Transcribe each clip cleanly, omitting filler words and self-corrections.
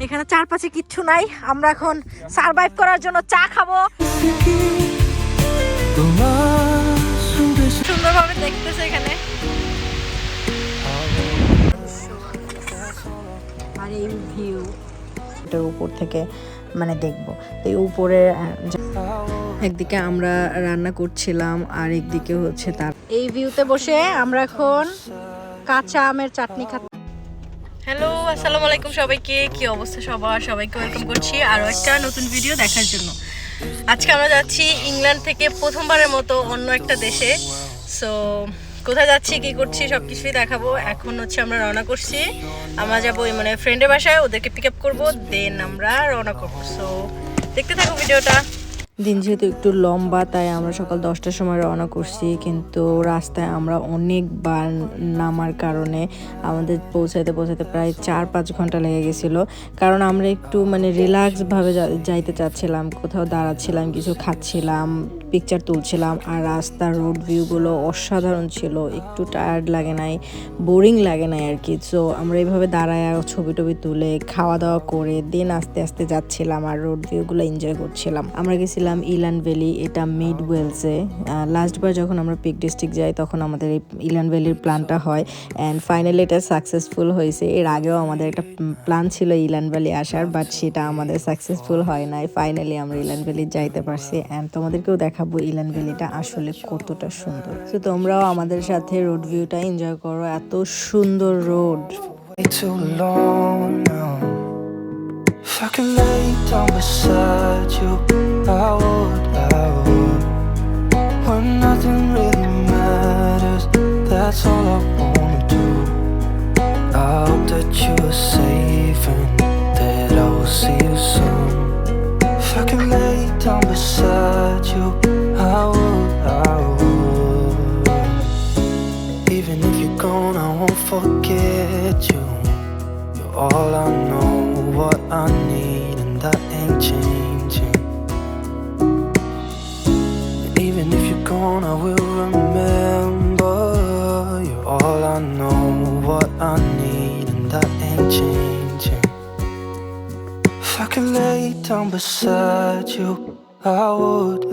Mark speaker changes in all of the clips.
Speaker 1: এখানে চারপাশে কিচ্ছু নাই, আমরা এখন সারভাইভ করার জন্য চা খাবো। সুন্দরভাবে দেখতেছে এখানে, আর এই ভিউ এটার উপর থেকে মানে দেখবো। এই উপরে একদিকে আমরা রান্না করছিলাম আর একদিকে হচ্ছে তার এই ভিউতে বসে আমরা এখন কাঁচা আমের চাটনি খাচ্ছি। হ্যালো, আসসালামু আলাইকুম সবাইকে, কি অবস্থা সবার? সবাইকে ওয়েলকাম করছি আরও একটা নতুন ভিডিও দেখার জন্য। আজকে আমরা যাচ্ছি ইংল্যান্ড থেকে প্রথমবারের মতো অন্য একটা দেশে। সো কোথায় যাচ্ছি, কী করছি সব কিছুই দেখাবো। এখন হচ্ছে আমরা রওনা করছি, আমরা যাবো মানে ফ্রেন্ডের বাসায়, ওদেরকে পিক আপ করবো, দেন আমরা রওনা করবো। সো দেখতে থাকো ভিডিওটা। দিন যেহেতু একটু লম্বা, তাই আমরা সকাল 10টার সময় রওনা করছি, কিন্তু রাস্তায় আমরা অনেকবার নামার কারণে আমাদের পৌঁছাতে প্রায় 4-5 ঘন্টা লেগে গেছিলো। কারণ আমরা একটু মানে রিল্যাক্সভাবে যাইতে চাচ্ছিলাম, কোথাও দাঁড়াচ্ছিলাম, কিছু খাচ্ছিলাম, পিকচার তুলছিলাম। আর রাস্তার রোড ভিউগুলো অসাধারণ ছিল, একটু টায়ার্ড লাগে নাই, বোরিং লাগে নাই আর কি। সো আমরা এইভাবে দাঁড়ায় ছবি টবি তুলে খাওয়া দাওয়া করে দেন আস্তে আস্তে যাচ্ছিলাম আর রোড ভিউগুলো এনজয় করছিলাম। আমরা গেছিলাম ইল্যান্ড ভ্যালি, এটা মিড ওয়েলসে। লাস্টবার যখন আমরা পিক ডিস্ট্রিক্ট যাই তখন আমাদের এই ইল্যান্ড ভ্যালির প্ল্যানটা হয়, অ্যান্ড ফাইনালি এটা সাকসেসফুল হয়েছে। এর আগেও আমাদের একটা প্ল্যান ছিল ইল্যান্ড ভ্যালি আসার, বাট সেটা আমাদের সাকসেসফুল হয় নাই। ফাইনালি আমরা ইল্যান্ড ভ্যালি যাইতে পারছি, অ্যান্ড তোমাদেরকেও দেখাবো ইল্যান্ড ভ্যালিটা আসলে কতটা সুন্দর। তো তোমরাও আমাদের সাথে রোড ভিউটা এনজয় করো, এত সুন্দর road. If I could lay down beside you, I would. When nothing really matters, that's all I wanna do. I hope that you are safe and that I will see you soon. If I could lay down beside you, I would. Even if you're gone, I won't forget you. You're all I know, what I need, and that ain't changing. And even if you're gone, I will remember. You're all I know, what I need, and that ain't changing. If I could lay down beside you, I would.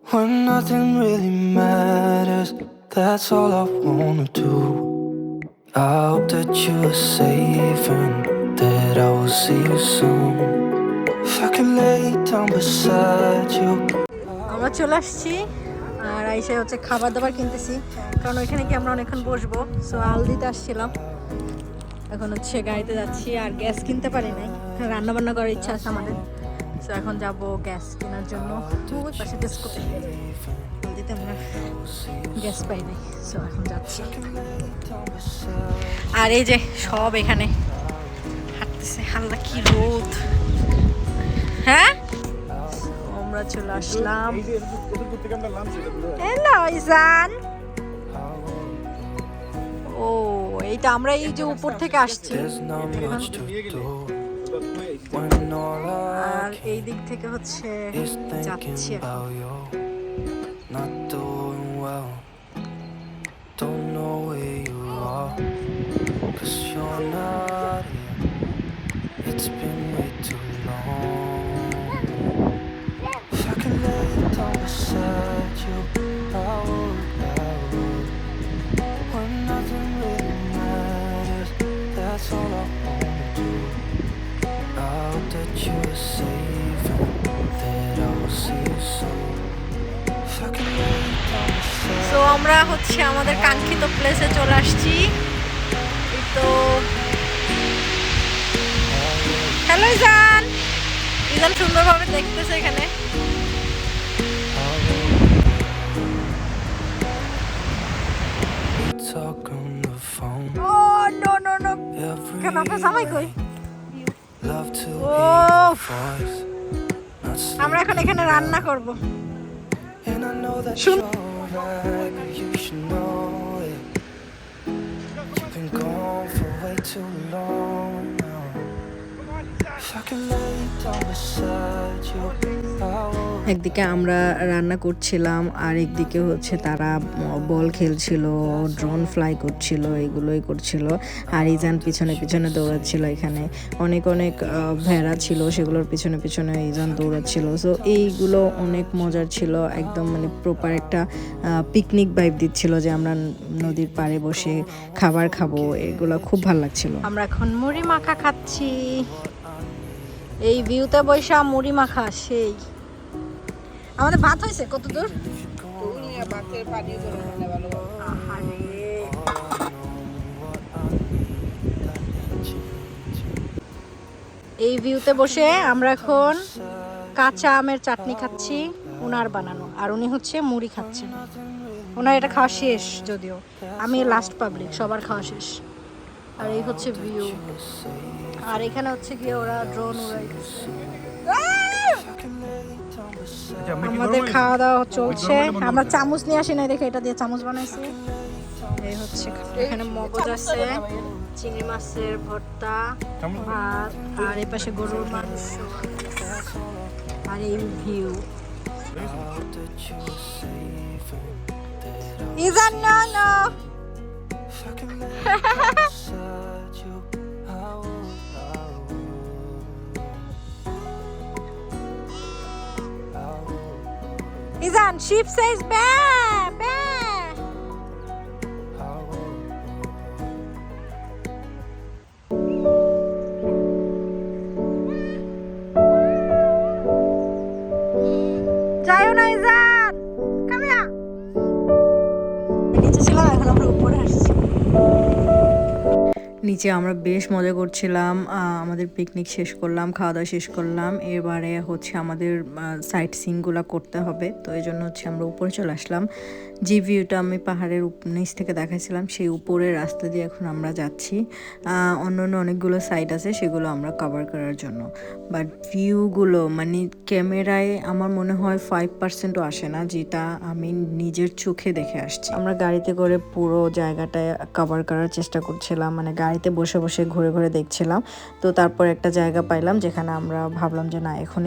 Speaker 1: When nothing really matters, that's all I wanna do. I hope that you are safe and that I will see you soon. If I can lay down beside you. আমরা চলে আসছি আর আইসে হচ্ছে খাবার দাবার কিনতেছি, কারণ ওইখানে কি আমরা অনেকক্ষণ বসবো। সো আলদিতে আসছিলাম, এখন হচ্ছে গাড়িতে যাচ্ছি। আর গ্যাস কিনতে পারি নাই, রান্না বান্না করার ইচ্ছা আছে আমাদের। সো এখন যাব গ্যাস কেনার জন্য। ওই পাশে ডেস্কোতে আলদিতে আমরা গ্যাস পাই নাই, সো এখন যাচ্ছি। আর এই যে সব এখানে হাঁটতেছে, হালকা কি রোদ। হ্যাঁ, আমরা চলে আসলাম। হ্যালো ইজান। ও এইটা আমরা এই যে উপর থেকে আসছি, আর এই দিক থেকে হচ্ছে যাচ্ছি। Don't know where you are, 'cause you're not here. It's been way too long. If I could lay down beside you, I would. When nothing really matters, that's all I wanna do. I hope that you're safe and that I will see you soon. If I could lay down beside you. So আমরা হচ্ছে আমাদের কাঙ্ক্ষিত প্লেসে চলে আসছি। তো hello Ijan. Ijan সুন্দরভাবে দেখতেছে এখানে। ও নো নো নো, কেন আপনার জামাই কই? ও আমরা এখন এখানে রান্না করব। শুন, একদিকে আমরা রান্না করছিলাম আর একদিকে হচ্ছে তারা বল খেলছিল, ড্রোন ফ্লাই করছিল, এগুলোই করছিল। আর ইজান পিছনে পিছনে দৌড়াচ্ছিল। এখানে অনেক অনেক ভেড়া ছিল, সেগুলোর পিছনে পিছনে ইজান দৌড়াচ্ছিল। সো এইগুলো অনেক মজার ছিল, একদম মানে প্রপার একটা পিকনিক ভাইব দিচ্ছিল যে আমরা নদীর পাড়ে বসে খাবার খাবো, এগুলো খুব ভালো লাগছিল। আমরা এখন মুড়ি মাখা খাচ্ছি। এই ভিউতে বৈশা মুড়ি মাখা সেই। আমাদের ভাত হয়েছে কত দূর? এই ভিউতে বসে আমরা এখন কাঁচা আমের চাটনি খাচ্ছি, উনার বানানো। আর উনি হচ্ছে মুড়ি খাচ্ছেন। ওনার এটা খাওয়া শেষ, যদিও আমি লাস্ট পাবলিক, সবার খাওয়া শেষ। আর এই হচ্ছে ভিউ। আর এখানে হচ্ছে গিয়ে ওরা ড্রোন উড়াইতেছে। আমাদের খাওয়া দাওয়া চলছে। আমরা চামচ নিয়ে আসি না, দেখে এটা দিয়ে চামচ বানাইছি। এই হচ্ছে এখানে মগজ আছে, চিংড়ি মাছের ভর্তা, ভাত, আর এই পাশে গরুর মাংস। আর এই ভিউ। ইজান না না Izan, sheep says ba, ba. যাও না ইজান, come here. নিচে ছিলাম, এখন আমরা উপরে আসছি। নিচে আমরা বেশ মজা করছিলাম। আমাদের পিকনিক শেষ করলাম, খাওয়া দাওয়া শেষ করলাম। এবারে হচ্ছে আমাদের সাইট সিনগুলো করতে হবে, তো এই জন্য হচ্ছে আমরা উপরে চলে আসলাম। যে ভিউটা আমি পাহাড়ের নিচ থেকে দেখাইছিলাম, সেই উপরের রাস্তা দিয়ে এখন আমরা যাচ্ছি। অন্য অন্য অনেকগুলো সাইট আছে, সেগুলো আমরা কভার করার জন্য। বাট ভিউগুলো মানে ক্যামেরায় আমার মনে হয় 5%ও আসে না, যেটা আমি নিজের চোখে দেখে আসছি। আমরা গাড়িতে করে পুরো জায়গাটায় কভার করার চেষ্টা করছিলাম, মানে গাড়িতে বসে বসে ঘুরে ঘুরে দেখছিলাম। তো তারপর একটা জায়গা পাইলাম যেখানে আমরা ভাবলাম যে না, এখন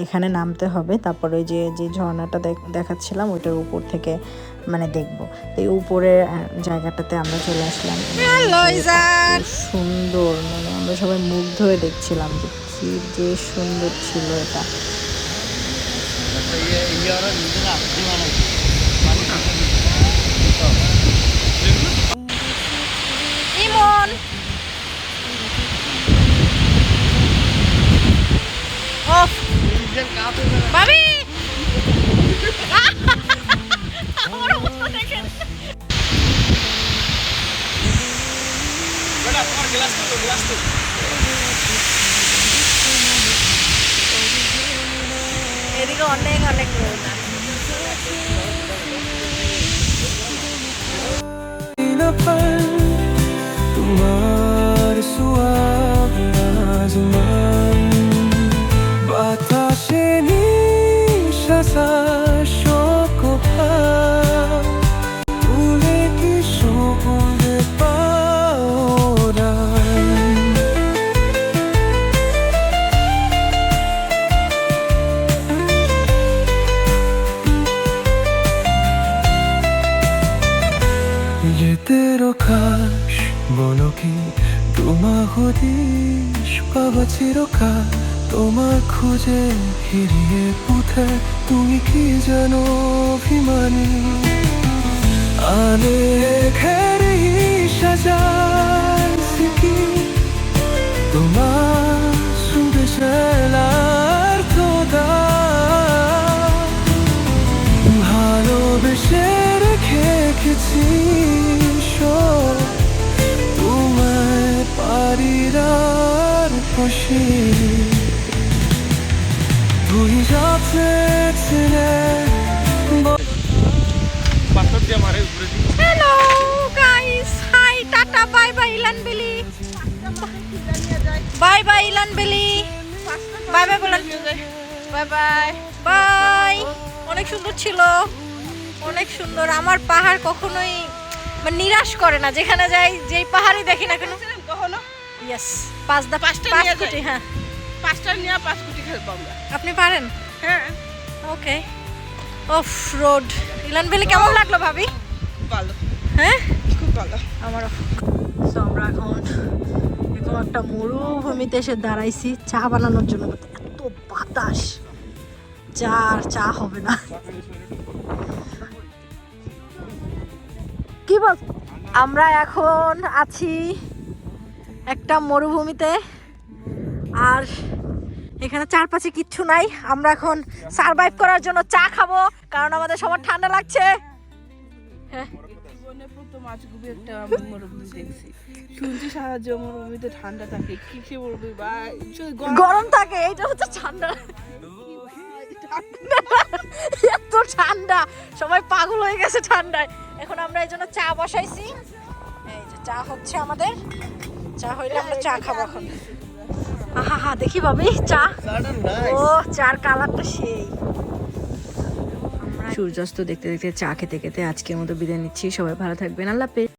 Speaker 1: এখানে নামতে হবে। তারপর ওই যে ঝর্ণাটা দেখাচ্ছিলাম, ওইটার উপর থেকে মানে দেখবো। এই উপরের জায়গাটাতে আমরা চলে আসলাম। সুন্দর, মানে আমরা সবাই মুগ্ধ হয়ে দেখছিলাম যে কি যে সুন্দর ছিল এটা। ইমন অফ ভাবি এদিকে অনেক অনেক রোদ আছে। তোমার সুয়াবে আজমান বাতাসে নিঃশ্বাসা শোকপা তুলে কি শোকে পাওরা তেরো খাস বলো কি তোমার হদিশ পাওয়া চিরকাল তোমার খুঁজে ফিরিয়ে পুঁথে তুমি কি জানো অভিমানী আলে ঘেরি সাজাইছি কি তোমার সুরে চেলার তোদা ভালোবেসে রেখে গেছি তোমায় পারিরার খুশি তুই যাচ্ছে hello guys, hi tata bye bye ইলান বেলি, বাই বাই ইলান বেলি, বাই বাই বলেন, বাই বাই বাই। অনেক সুন্দর ছিল, অনেক সুন্দর। আমার পাহাড় কখনোই মানে নিরাশ করে না, যেখানে যাই যেই পাহাড়ই দেখি না কেন কখনো। ইয়েস, 5 কোটি, হ্যাঁ।
Speaker 2: 5টা নিয়ে 5 কোটি খেলবো আমরা।
Speaker 1: আপনি পারেন?
Speaker 2: হ্যাঁ
Speaker 1: ওকে। অফ রোড ইলান ভ্যালি কেমন লাগলো ভাবি?
Speaker 2: ভালো,
Speaker 1: হ্যাঁ
Speaker 2: খুব ভালো।
Speaker 1: আমারও। সো আমরা এখন এরকম একটা মরুভূমিতে এসে দাঁড়াইছি চা বানানোর জন্য। এত বাতাস, চা আর চা হবে না। কি বল? আমরা এখন আছি একটা মরুভূমিতে, আর এখানে চারপাশে কিচ্ছু নাই। আমরা এখন সারভাইভ করার জন্য চা খাবো, কারণ আমাদের সবার ঠান্ডা লাগছে। হ্যাঁ,
Speaker 2: জীবনে প্রথম আজগুবি একটা মরুভূমি দেখছি। শুনছি সারা মরুভূমিতে ঠান্ডা থাকে, কিসে মরুভূমি বা
Speaker 1: গরম থাকে, এইটা হচ্ছে ঠান্ডা। এত ঠান্ডা, সবাই পাগল হয়ে গেছে ঠান্ডায়। এখন আমরা এই জন্য চা বসাইছি। এই যে চা হচ্ছে আমাদের, চা হইলে আমরা চা খাবো এখন। আহা হা, দেখি ভাবি চা। ও চার কালারটা সেই। সূর্যাস্ত দেখতে দেখতে চা খেতে খেতে আজকের মতো বিদায় নিচ্ছি। সবাই ভালো থাকবেন, আল্লাহ হাফেজ।